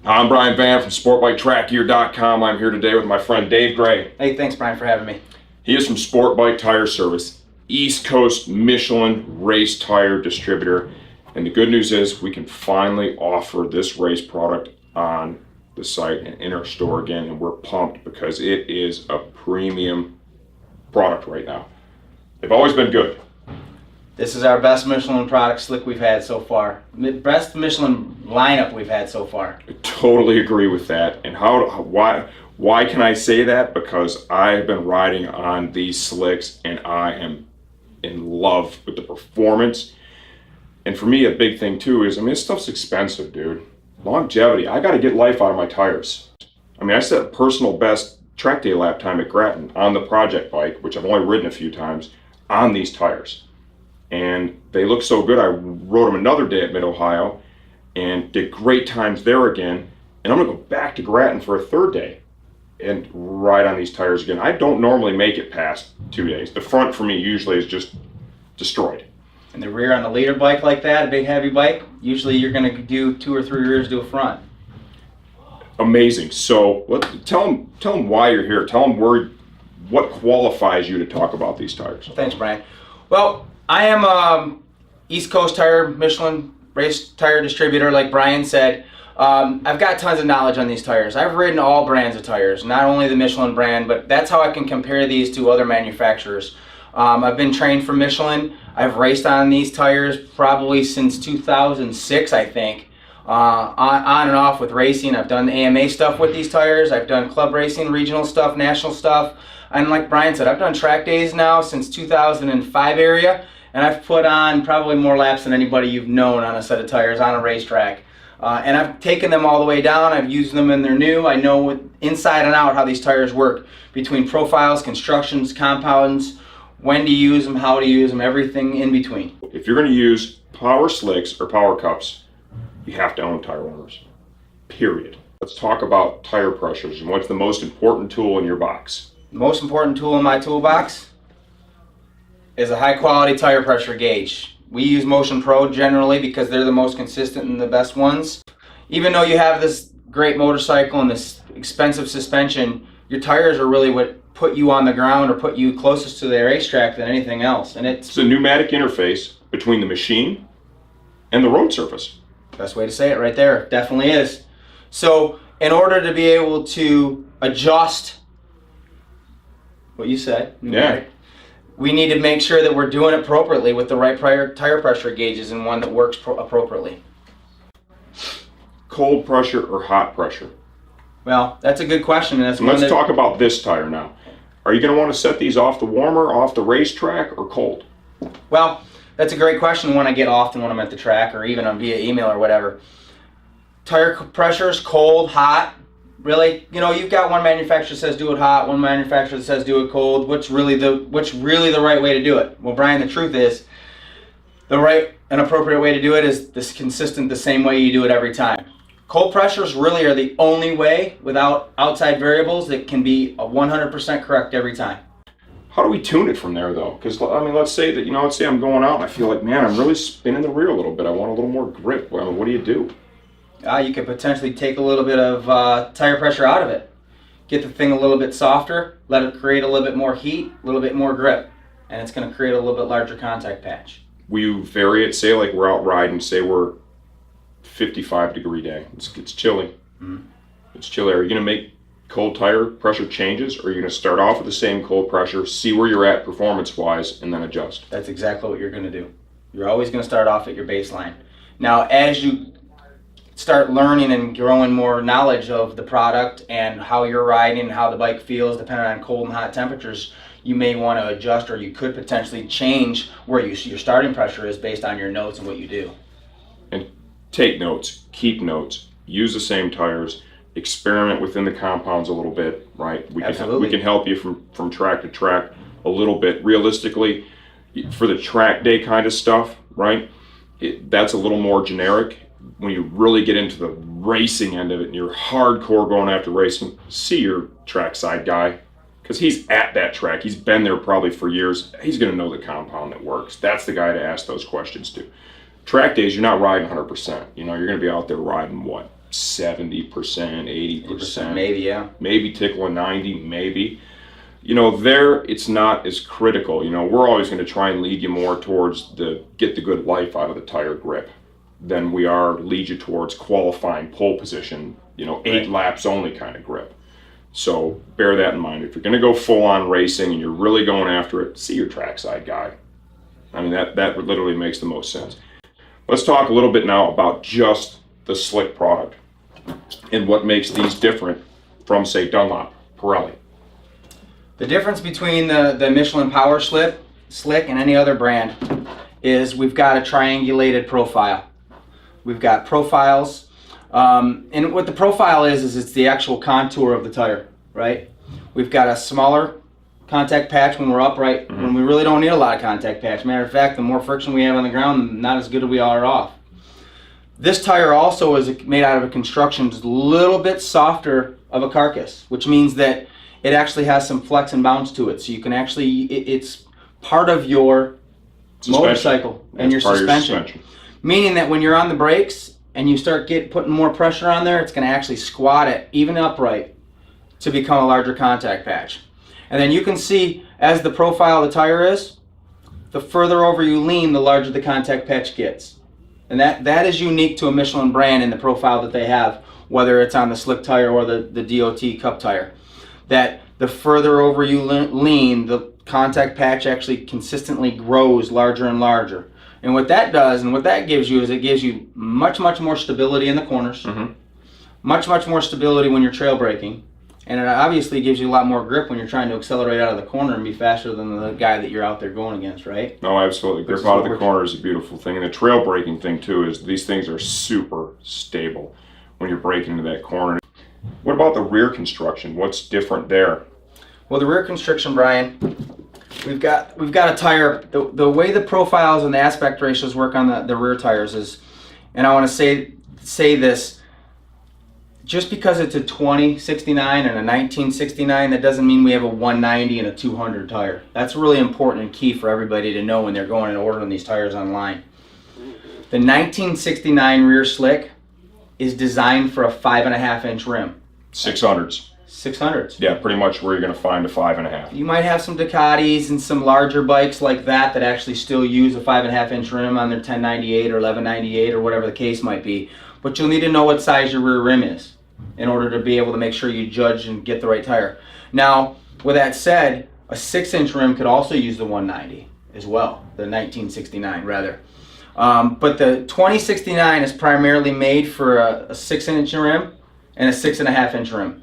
I'm Brian Van from SportBikeTrackGear.com. I'm here today with my friend Dave Gray. Hey, thanks Brian for having me. He is from Sport Bike Tire Service, East Coast Michelin race tire distributor. And the good news is we can finally offer this race product on the site and in our store again. And we're pumped because it is a premium product right now. They've always been good. This is our best Michelin product slick we've had so far. Best Michelin lineup we've had so far. I totally agree with that. And why can I say that? Because I've been riding on these slicks and I am in love with the performance. And for me, a big thing too is, this stuff's expensive, dude. Longevity, I gotta get life out of my tires. I set a personal best track day lap time at Grattan on the project bike, which I've only ridden a few times, on these tires. And they look so good, I rode them another day at Mid-Ohio and did great times there again. And I'm gonna go back to Grattan for a third day and ride on these tires again. I don't normally make it past 2 days. The front for me usually is just destroyed. And the rear on the leader bike like that, a big heavy bike, usually you're gonna do 2 or 3 rears to a front. Amazing. So tell them why you're here. Tell them what qualifies you to talk about these tires. Thanks, Brian. Well, I am East Coast Tire Michelin race tire distributor, like Brian said. I've got tons of knowledge on these tires. I've ridden all brands of tires, not only the Michelin brand, but that's how I can compare these to other manufacturers. I've been trained for Michelin. I've raced on these tires probably since 2006, I think. On and off with racing. I've done AMA stuff with these tires. I've done club racing, regional stuff, national stuff. And like Brian said, I've done track days now since 2005 area. And I've put on probably more laps than anybody you've known on a set of tires on a racetrack. And I've taken them all the way down. I've used them in their new. I know inside and out how these tires work, between profiles, constructions, compounds, when to use them, how to use them, everything in between. If you're going to use power slicks or power cups, you have to own tire warmers, period. Let's talk about tire pressures and what's the most important tool in your box. The most important tool in my toolbox is a high quality tire pressure gauge. We use Motion Pro generally because they're the most consistent and the best ones. Even though you have this great motorcycle and this expensive suspension, your tires are really what put you on the ground or put you closest to the racetrack than anything else. And it's a pneumatic interface between the machine and the road surface. Best way to say it right there, definitely is. So in order to be able to adjust what you said, pneumatic, we need to make sure that we're doing it appropriately with the right tire pressure gauges and one that works appropriately. Cold pressure or hot pressure? Well, that's a good question. And let's talk about this tire now. Are you going to want to set these off the warmer, off the racetrack, or cold? Well, that's a great question when I get often when I'm at the track or even on via email or whatever. Tire pressures, cold, hot. Really, you've got one manufacturer that says do it hot, one manufacturer that says do it cold. What's really the right way to do it? Well, Brian, the truth is, the right and appropriate way to do it is this consistent, the same way you do it every time. Cold pressures really are the only way, without outside variables, that can be 100% correct every time. How do we tune it from there, though? Because let's say that let's say I'm going out and I feel like, man, I'm really spinning the rear a little bit. I want a little more grip. Well, what do you do? You could potentially take a little bit of tire pressure out of it. Get the thing a little bit softer, let it create a little bit more heat, a little bit more grip, and it's going to create a little bit larger contact patch. Will you vary it? Say like we're out riding, say we're 55-degree day. It's chilly. Mm-hmm. It's chilly. Are you going to make cold tire pressure changes, or are you going to start off with the same cold pressure, see where you're at performance-wise, and then adjust? That's exactly what you're going to do. You're always going to start off at your baseline. Now, as you start learning and growing more knowledge of the product and how you're riding and how the bike feels depending on cold and hot temperatures, you may want to adjust, or you could potentially change where your starting pressure is based on your notes and what you do. And take notes, keep notes, use the same tires, experiment within the compounds a little bit, right? We can help you from track to track a little bit. Realistically, for the track day kind of stuff, right? That's a little more generic. When you really get into the racing end of it and you're hardcore going after racing, see your trackside guy, because he's at that track. He's been there probably for years. He's going to know the compound that works. That's the guy to ask those questions to. Track days, you're not riding 100%. You're going to be out there riding what? 70%, 80%. Maybe, yeah. Maybe tickling 90, maybe. You know, there it's not as critical. You know, we're always going to try and lead you more towards get the good life out of the tire grip than we are lead you towards qualifying pole position, you know, 8 laps only kind of grip. So bear that in mind. If you're going to go full on racing and you're really going after it, see your trackside guy. I mean, that literally makes the most sense. Let's talk a little bit now about just the slick product and what makes these different from, say, Dunlop, Pirelli. The difference between the Michelin Power Slick and any other brand is we've got a triangulated profile. We've got profiles, and what the profile is it's the actual contour of the tire, right? We've got a smaller contact patch when we're upright, when we really don't need a lot of contact patch. Matter of fact, the more friction we have on the ground, the not as good as we are off. This tire also is made out of a construction just a little bit softer of a carcass, which means that it actually has some flex and bounce to it. So you can actually, it's part of your motorcycle and your suspension. Meaning that when you're on the brakes and you start putting more pressure on there, it's going to actually squat it, even upright, to become a larger contact patch. And then you can see, as the profile of the tire is, the further over you lean, the larger the contact patch gets. And that is unique to a Michelin brand in the profile that they have, whether it's on the slick tire or the DOT cup tire. That the further over you lean, the contact patch actually consistently grows larger and larger. And what that does, and what that gives you, is it gives you much more stability in the corners, much more stability when you're trail braking, and it obviously gives you a lot more grip when you're trying to accelerate out of the corner and be faster than the guy that you're out there going against, right? No, absolutely. Grip out of the corner is a beautiful thing. And the trail braking thing too is these things are super stable when you're braking into that corner. What about the rear construction? What's different there? Well, the rear construction, Brian, we've got a tire. The way the profiles and the aspect ratios work on the rear tires is, and I want to say this, just because it's a 2069 and a 1969, that doesn't mean we have a 190 and a 200 tire. That's really important and key for everybody to know when they're going and ordering these tires online. The 1969 rear slick is designed for a 5.5-inch rim. 600s. 600s. Yeah, pretty much where you're going to find a 5.5. You might have some Ducatis and some larger bikes like that actually still use a 5.5-inch rim on their 1098 or 1198 or whatever the case might be. But you'll need to know what size your rear rim is in order to be able to make sure you judge and get the right tire. Now, with that said, a 6-inch rim could also use the 190 as well, the 1969 rather. But the 2069 is primarily made for a 6-inch rim and a 6.5-inch rim.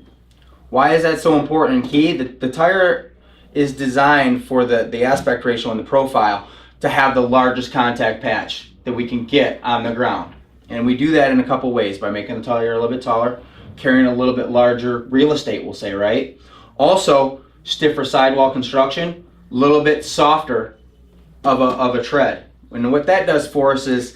Why is that so important and key? The tire is designed for the aspect ratio and the profile to have the largest contact patch that we can get on the ground. And we do that in a couple ways, by making the tire a little bit taller, carrying a little bit larger real estate, we'll say, right? Also, stiffer sidewall construction, a little bit softer of a tread. And what that does for us is,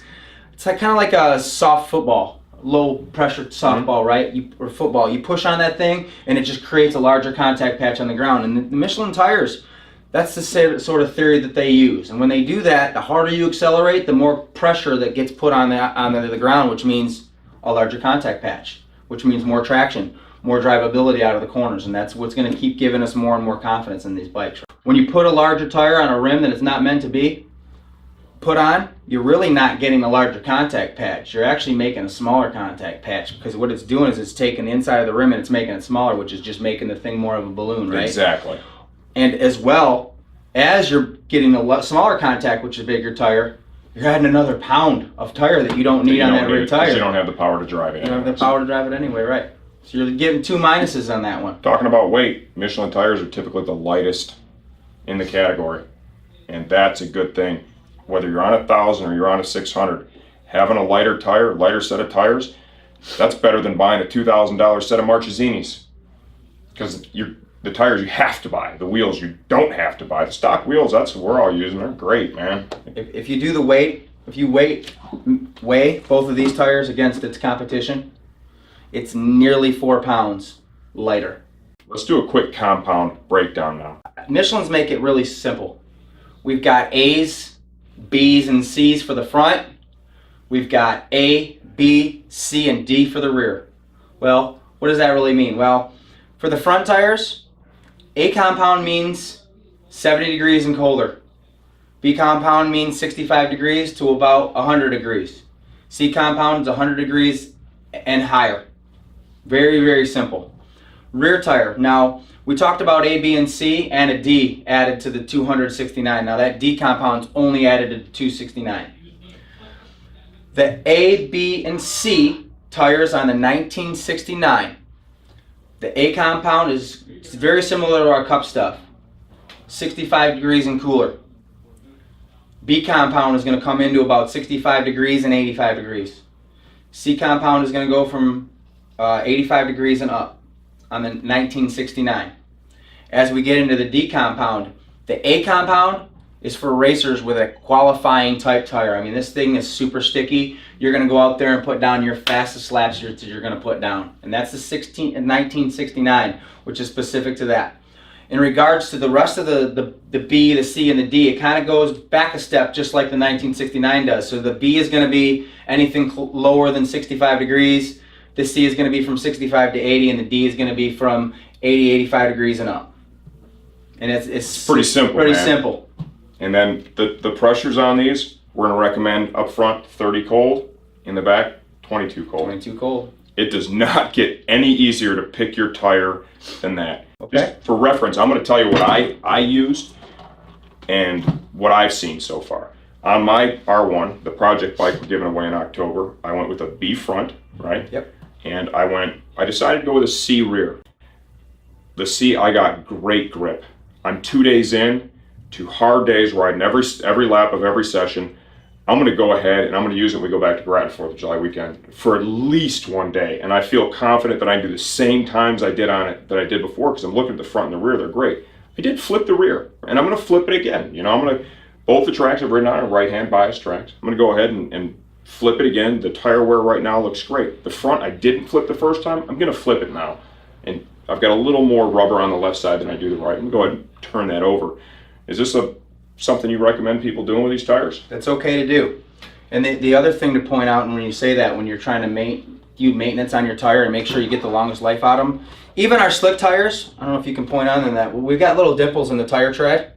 it's like kind of like a soft football, low pressure softball, right? Or football. You push on that thing and it just creates a larger contact patch on the ground. And the Michelin tires, that's the sort of theory that they use. And when they do that, the harder you accelerate, the more pressure that gets put on the ground, which means a larger contact patch, which means more traction, more drivability out of the corners. And that's what's going to keep giving us more and more confidence in these bikes. When you put a larger tire on a rim that it's not meant to be put on, you're really not getting a larger contact patch. You're actually making a smaller contact patch, because what it's doing is it's taking the inside of the rim and it's making it smaller, which is just making the thing more of a balloon, right? Exactly. And as well, as you're getting a smaller contact, which is a bigger tire, you're adding another pound of tire that you don't need on that rear tire. You don't have the power to drive it. You don't have the power to drive it anyway, right? So you're getting 2 minuses on that one. Talking about weight, Michelin tires are typically the lightest in the category, and that's a good thing. Whether you're on 1,000 or you're on a 600, having a lighter tire, lighter set of tires, that's better than buying a $2,000 set of Marchezinis. Because the tires you have to buy, the wheels you don't have to buy. The stock wheels, that's what we're all using. They're great, man. If you do the weight, if you weigh both of these tires against its competition, it's nearly 4 pounds lighter. Let's do a quick compound breakdown now. Michelin's make it really simple. We've got A's, B's, and C's for the front. we've got A, B, C, and D for the rear. Well, what does that really mean? Well, for the front tires, A compound means 70 degrees and colder. B compound means 65 degrees to about 100 degrees. C compound is 100 degrees and higher. Very, very simple. Rear tire. Now, we talked about A, B, and C, and a D added to the 269. Now, that D compound's only added to the 269. The A, B, and C tires on the 1969. The A compound is very similar to our cup stuff. 65 degrees and cooler. B compound is going to come into about 65 degrees and 85 degrees. C compound is going to go from 85 degrees and up on the 1969. As we get into the D compound, the A compound is for racers with a qualifying type tire. I mean, this thing is super sticky. You're going to go out there and put down your fastest laps you're going to put down. And that's the 1969, which is specific to that. In regards to the rest of the B, the C, and the D, it kind of goes back a step just like the 1969 does. So the B is going to be anything lower than 65 degrees. The C is going to be from 65 to 80, and the D is going to be from 80, 85 degrees and up. And it's pretty simple. Pretty man. simple. And then the pressures on these, we're going to recommend up front 30 cold, in the back 22 cold. 22 cold. It does not get any easier to pick your tire than that. Okay. Just for reference, I'm going to tell you what I used and what I've seen so far. On my R1, the project bike we're giving away in October, I went with a B front, right? Yep. And I decided to go with a C rear. The C, I got great grip. I'm 2 days in, 2 hard days riding every lap of every session. I'm going to go ahead and I'm going to use it when we go back to Grattan 4th of July weekend for at least 1 day. And I feel confident that I can do the same times I did on it that I did before, because I'm looking at the front and the rear, they're great. I did flip the rear, and I'm going to flip it again. You know, both the tracks I've ridden on are right-hand bias tracks. I'm going to go ahead and flip it again. The tire wear right now looks great. The front, I didn't flip the first time. I'm going to flip it now. And I've got a little more rubber on the left side than I do the right. I'm going to go ahead and turn that over. Is this something you recommend people doing with these tires? That's okay to do. And the other thing to point out, and when you say that, when you're trying to do maintenance on your tire and make sure you get the longest life out of them, even our slick tires, I don't know if you can point out on that, we've got little dimples in the tire tread.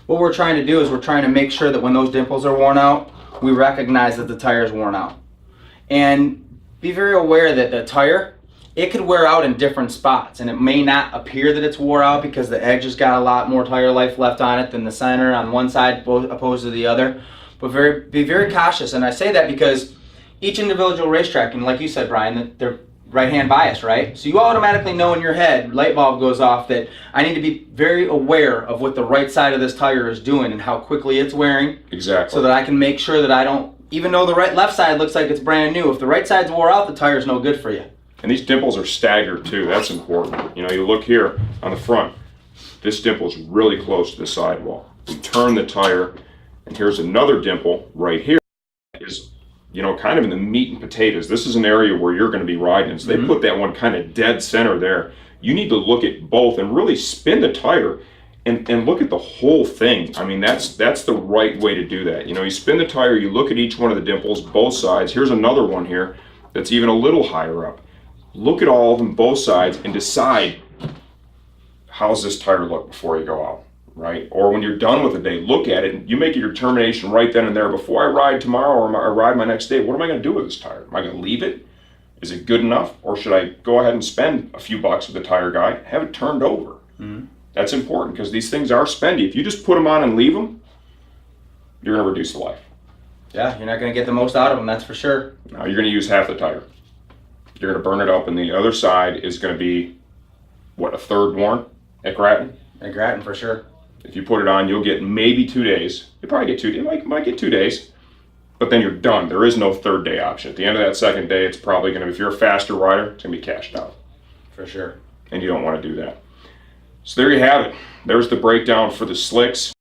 What we're trying to do is we're trying to make sure that when those dimples are worn out, we recognize that the tire is worn out. And be very aware that the tire, it could wear out in different spots, and it may not appear that it's wore out because the edge has got a lot more tire life left on it than the center on one side opposed to the other. But be very cautious, and I say that because each individual racetrack, and like you said, Brian, they're right-hand bias, right? So you automatically know in your head, light bulb goes off, that I need to be very aware of what the right side of this tire is doing and how quickly it's wearing. Exactly. So that I can make sure that I don't, even though the left side looks like it's brand new, if the right side's wore out, the tire's no good for you. And these dimples are staggered too. That's important. You know, you look here on the front, this dimple is really close to the sidewall. You turn the tire, and here's another dimple right here. Is, you know, kind of in the meat and potatoes. This is an area where you're going to be riding. So they put that one kind of dead center there. You need to look at both and really spin the tire and look at the whole thing. I mean, that's the right way to do that. You know, you spin the tire, you look at each one of the dimples, both sides. Here's another one here that's even a little higher up. Look at all of them, both sides, and decide, how's this tire look before you go out, right? Or when you're done with the day, look at it, and you make your determination right then and there. Before I ride tomorrow or I ride my next day, what am I going to do with this tire? Am I going to leave it? Is it good enough? Or should I go ahead and spend a few bucks with the tire guy, have it turned over? Mm-hmm. That's important, because these things are spendy. If you just put them on and leave them, you're going to reduce the life. Yeah, you're not going to get the most out of them, that's for sure. Now you're going to use half the tire. You're going to burn it up, and the other side is going to be, what, a third worn at Grattan? At Grattan, for sure. If you put it on, you'll get maybe 2 days. You'll probably get 2 days. You might get 2 days, but then you're done. There is no third day option. At the end of that second day, it's probably going to, if you're a faster rider, it's going to be cashed out. For sure. And you don't want to do that. So there you have it. There's the breakdown for the slicks.